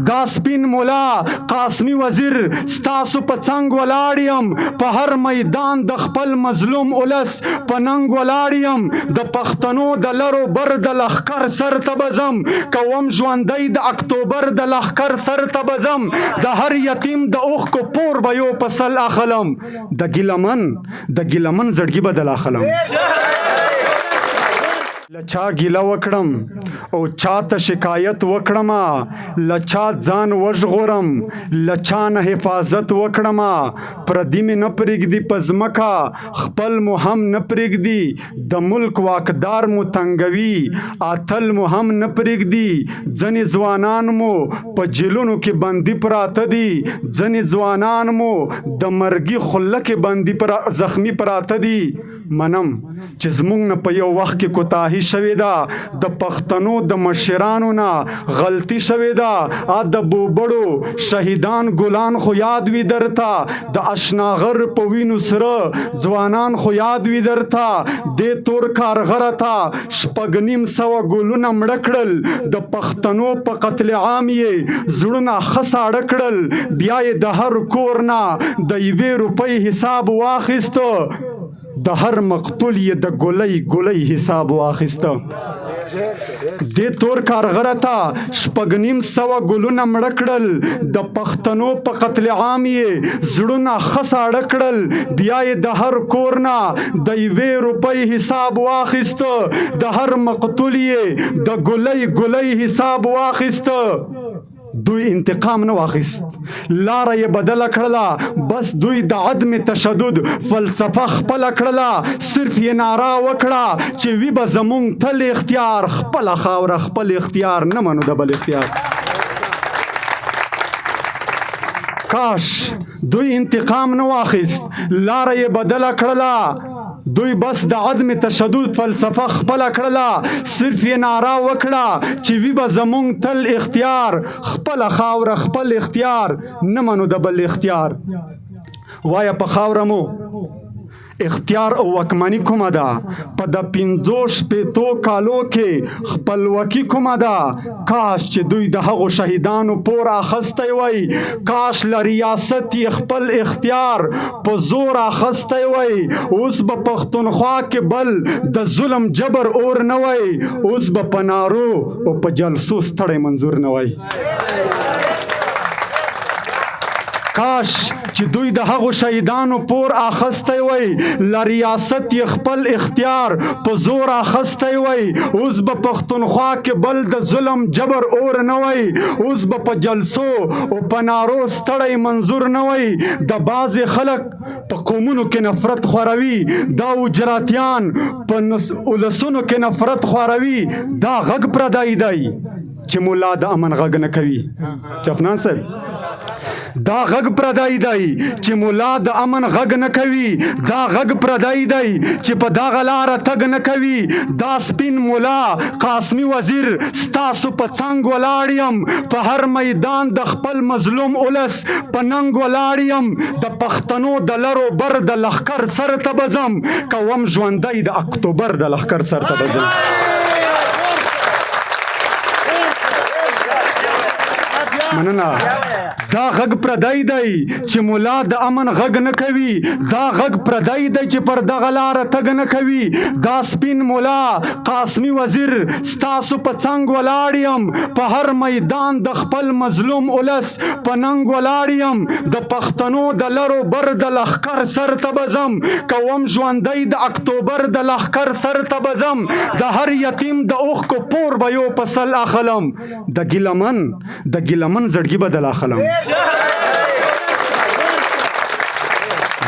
دا سپین مولا قاسمی وزیر ستاسو په څنګ ولاړ یم، په هر میدان د خپل مظلوم ولس په ننګ ولاړ یم، د پښتنو د لرو بر د لښکر سر ته به ځم، کوم ژوندی د اکتوبر د لښکر سر ته به ځم، د هر یتیم د اوښکو پور به یو په سل اخلم، د ګیلمن زړګي به دل اخلم. لچا ګیله وکړم او چاته شکایت وکړم، لچا ځان وژغورم لچا نه حفاظت وکړم، پردي مې نه پرېږدي په ځمکه خپل مو هم نه پرېږدي، د ملک واکدار مو تنګوي اتل مو هم نه پرېږدي، ځینې ځوانان مو په جیلونو کې بندي پراته دي، ځینې ځوانان مو د مرګي خوله کې بندي زخمی پراته دي. منم چې زمونږ نه په یو وخت کې کوتاهي شوې ده، د پښتنو د مشرانو نه غلطي شوې ده، د بوبړو شهیدان ګلان خو یاد وي درته، د اشناغر په وینو سره ځوانان خو یاد وي درته، دې تور کارغره ته 6,500 ګلونه مړه کړل، د پښتنو په قتل عام یې زړونه ښه ساړه کړل، بیا یې د هر کور نه د 1 روپۍ حساب واخیسته، د هر مقتول یې د ګولۍ حساب واخیسته. دې تور کارغره ته 6,500 ګلونه مړه کړل، د پښتنو په قتل عام یې زړونه ښه ساړه کړل، بیا یې د هر کور نه د 1 روپۍ حساب واخیسته، د هر مقتول یې د ګولۍ حساب واخیسته. دوی انتقام نه واخیست، لاره یې بدله کړله، بس دوی د عدم تشدد فلسفه خپله کړله، صرف یې ناره وکړه چې وي به زمونږ تل اختیار، خپله خاوره خپل اختیار نه منو د بل اختیار. کاش دوی انتقام نه واخیست، لاره یې بدله کړله، دوی بس د عدم تشدد فلسفه خپله کړله، صرف یې ناره وکړه چې وي به زمونږ تل اختیار، خپله خاوره خپل اختیار نه منو د بل اختیار. وایه په خاوره مو اختیار او واکمني کومه ده، په د 50 کالو کې خپلواکي کومه ده، کاش چې دوی د هغو شهیدانو پور اخستی وای، کاش له ریاست یې خپل اختیار په زور اخستی وای، اوس به پښتونخوا کې بل د ظلم جبر اور نه وای، اوس به په نارو او په جلسو ستړی منظور نه وای. کاش چې دوی د هغو شهیدانو پور اخستی وای، له ریاست یې خپل اختیار په زور اخستی وای، اوس به پښتونخوا کې بل د ظلم جبر اور نه وای، اوس به په جلسو او په نارو ستړی منظور نه وای. د بعضې خلک په قومونو کې نفرت خوروي، دا وجراتیان په ولسونو کې نفرت خوروي، دا غږ پردی دی چې مولا د امن غږ نه کوي. چپنان صاحب دا غږ پردی دی چې مولا د امن غږ نه کوي، دا غږ پردی دی چې په دغه لاره تګ نه کوي، دا سپین مولا قاسمی وزیر ستاسو په څنګ ولاړ یم، په هر میدان د خپل مظلوم ولس په ننګ ولاړ یم، د پښتنو د لرو بر د لښکر سر ته به ځم، کوم ژوندی د اکتوبر د لښکر سر ته به ځم. مننه. دا غږ پردی دی چې مولا د امن غږ نه کوي، دا غږ پردی دی چې پر دغه لاره تګ نه کوي، دا سپین مولا قاسمی وزیر ستاسو په څنګ ولاړ یم، په هر میدان د خپل مظلوم ولس په ننګ ولاړ یم، د پښتنو د لرو بر د لښکر سر ته به ځم، کوم ژوندی د اکتوبر د لښکر سر ته به ځم، د هر یتیم د اوښکو پور به یو په سل اخلم، د ګیلمن زړګي به دل اخلم.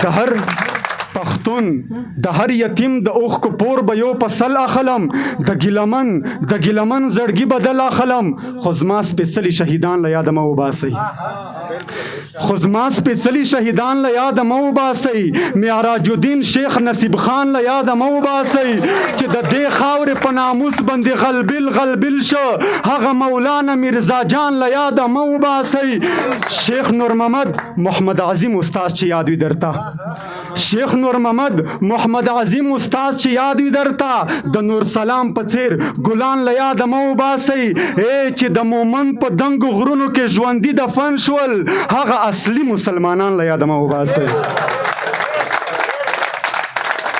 د هر پښتون د هر یتیم د اوښکو پور به یو په سل اخلم، د ګیلمن زړګي به دل اخلم، خو زما سپېڅلي شهیدان له یاده مه وباسئ. خو زما سپېڅلي شهیدان له یاده مه وباسئ. معراج الدین شیخ نصیب خان له یاده مه وباسئ چې د دې خاورې په ناموس باندې غلبیل شو. هغه مولانا میرزا جان له یاده مه وباسئ. شیخ نور محمد عظیم استاد چې یاد وي درته، شیخ نور محمد عظیم استاد چې یاد وي درته، د نور سلام په څیر ګلان له یاده مه وباسئ. چې د مومن په دنګو غرونو کې ژوندي دفن شول، هغه اصلي مسلمانان له یاده مه وباسئ.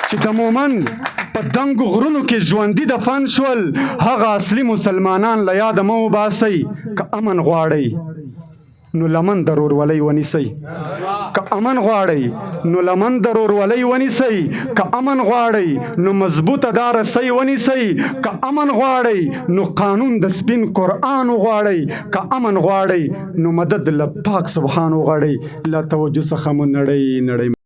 چې د مومن په دنګو غرونو کې ژوندي دفن شول، هغه اصلي مسلمانان له یاده مه وباسئ. که امن غواړئ نو لمن د ورورولۍ ونیسئ. که امن غواړئ نو لمن د ورورولۍ ونیسئ. که امن غواړئ نو مضبوطه دا رسۍ ونیسئ. که امن غواړئ نو قانون د سپین قرآن وغواړئ. که امن غواړئ نو مدد له پاک سبحان وغواړئ. له توجه څخه مو نړۍ